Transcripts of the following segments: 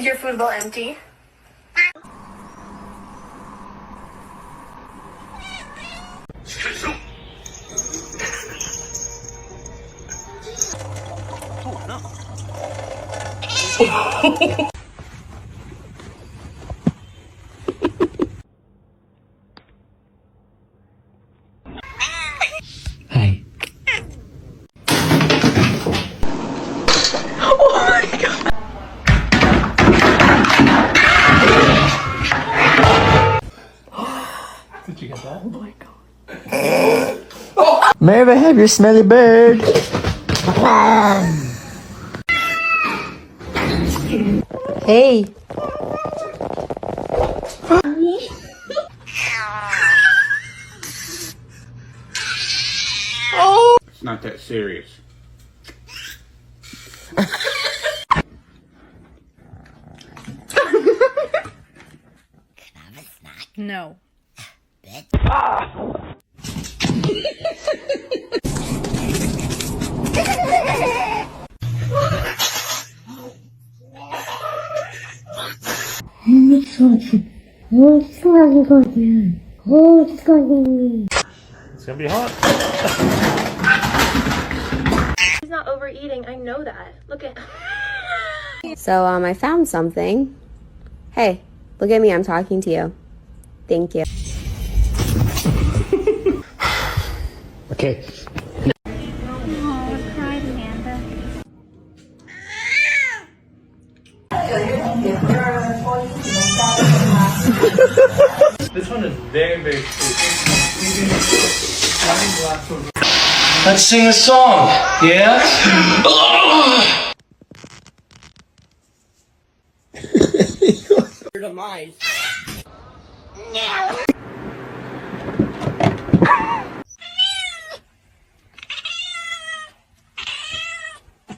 your food while empty? Hey. Did you get that? Oh my god. May I have your smelly bird? Hey. It's not that serious. No. It's gonna be hot. He's not overeating. I know that. Look at. So, I found something. Hey, look at me, I'm talking to you. Thank you. Okay. This one is very, very sweet. Let's sing a song, yeah?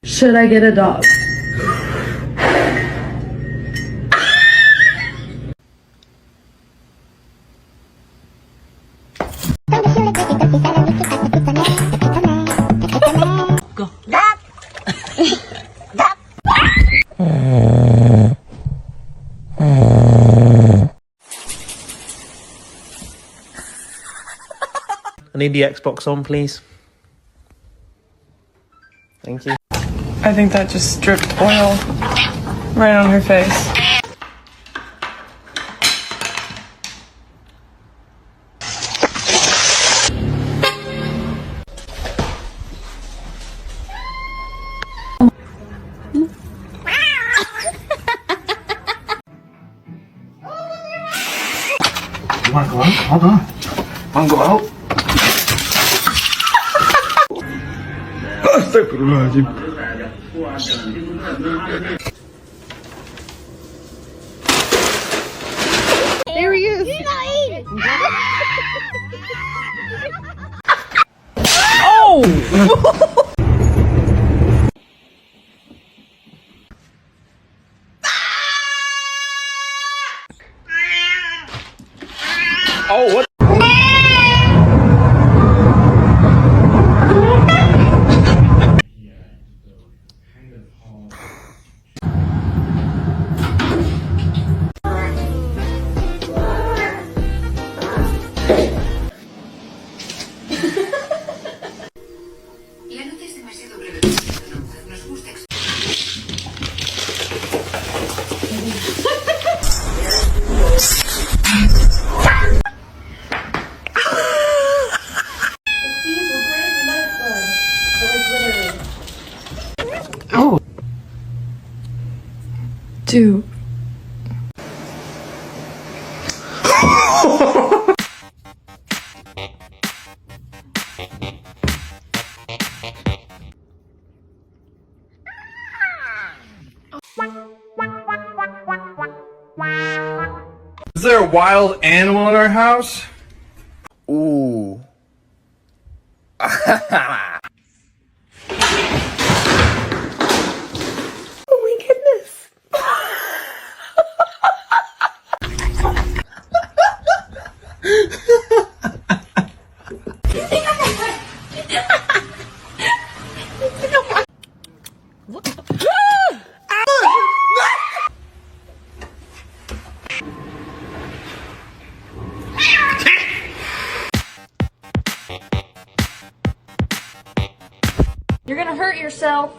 Should I get a dog? I need the Xbox on, please. Thank you. I think that just dripped oil right on her face. You wanna go out? Hold on. Wanna go out? Astagfirullahaladzim. There he is. Oh! Oh, what? Dude. Is there a wild animal in our house? Ooh. You're gonna hurt yourself.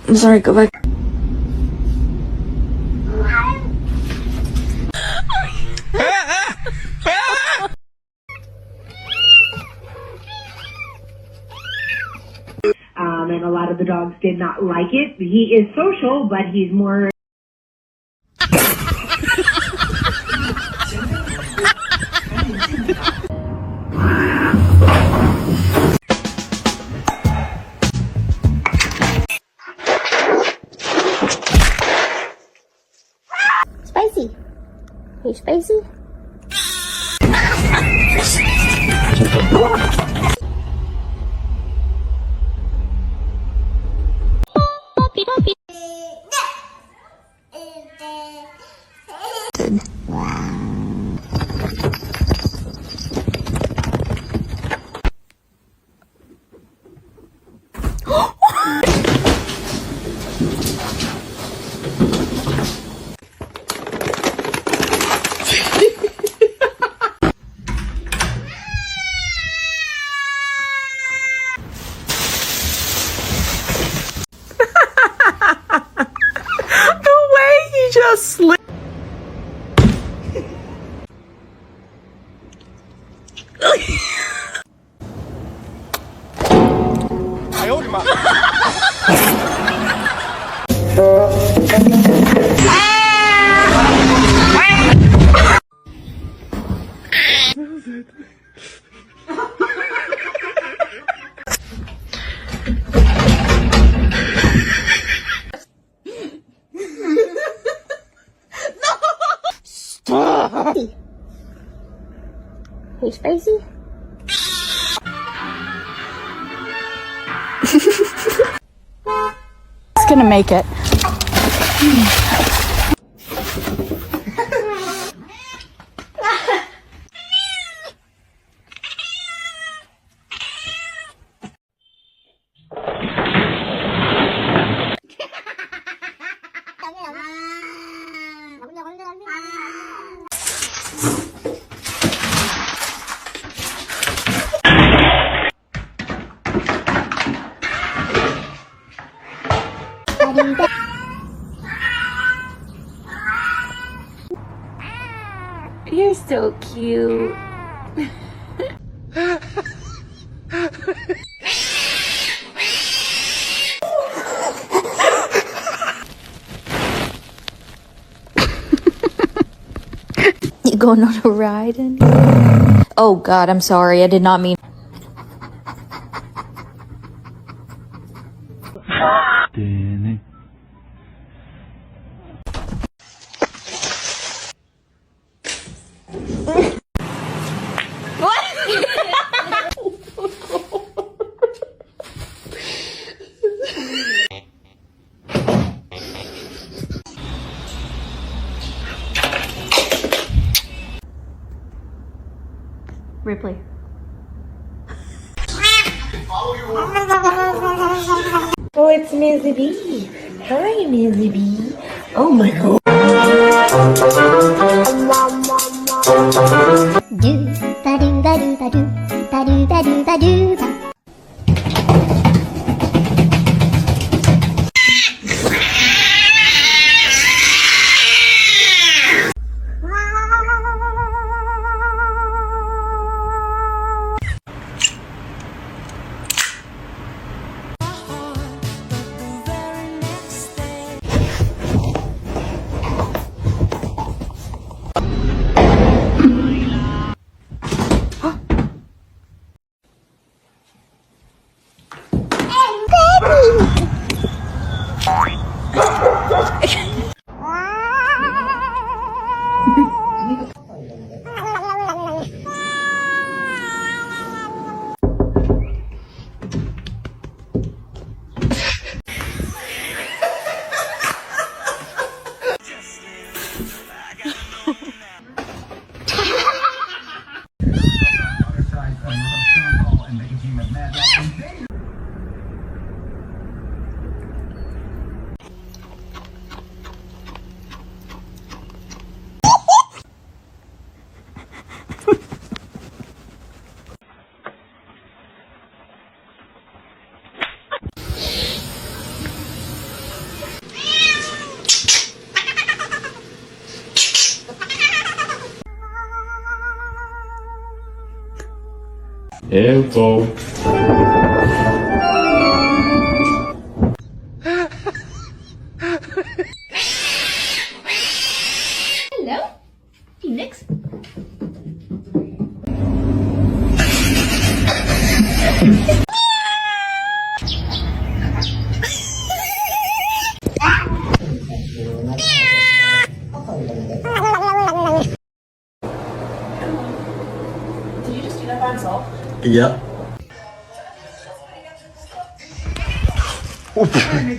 I'm sorry, go back. And a lot of the dogs did not like it. He is social, but he's more... Spicy. Hey, Spicy. Sleep. Hey, Spicy. It's gonna make it. You're so cute. You going on a ride? Oh God, I'm sorry. I did not mean. Ripley. Oh, it's Mizzy B. Hi, Mizzy B. Oh my god. Do ba do ba do ba do ba do ba do ba do ba. Info. Hello, Phoenix. Yep.